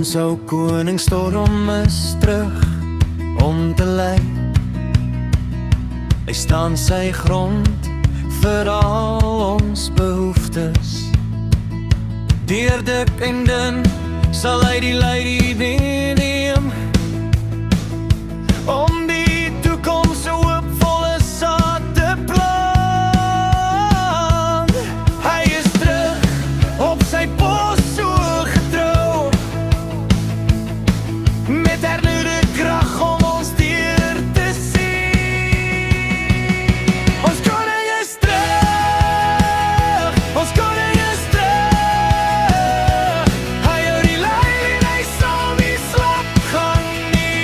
Ons ou koningsstorm is terug om te lei. Hy staan sy grond vir al ons behoeftes. Deur dik en dun sal hy die lady neem om die toekoms so hoopvolle saad te plant. Hy is terug op sy pos so getrou, met hernieuwde krag om ons deur te sien. Ons koning is terug, ons koning is terug. Hy hou die lyn en hy sal nie slap gaan nie.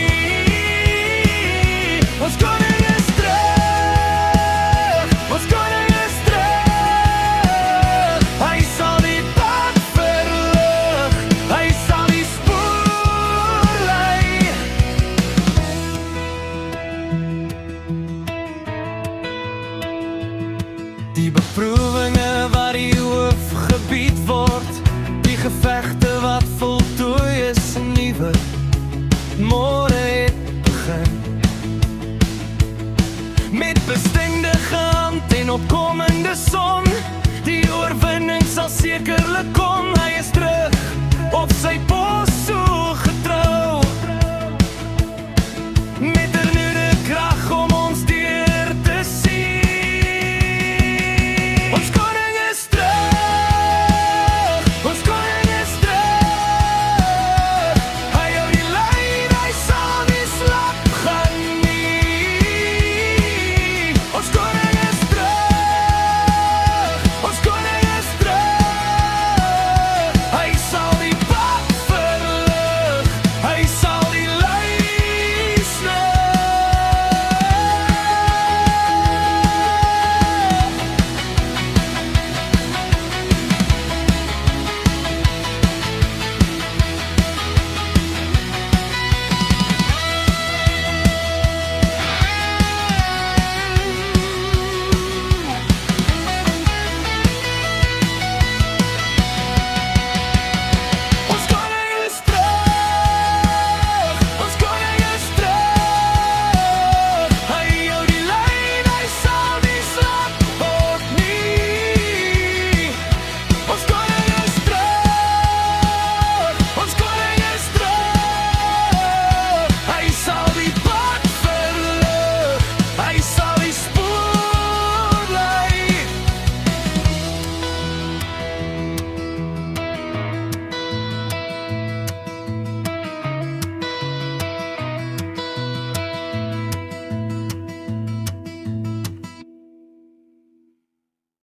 Ons koning is terug, ons koning is terug. Hy sal die pad verlig, hy sal die spoor lei. Die beproewinge wat die hoof gebied word, die gevegte wat voltooi is, 'n nuwe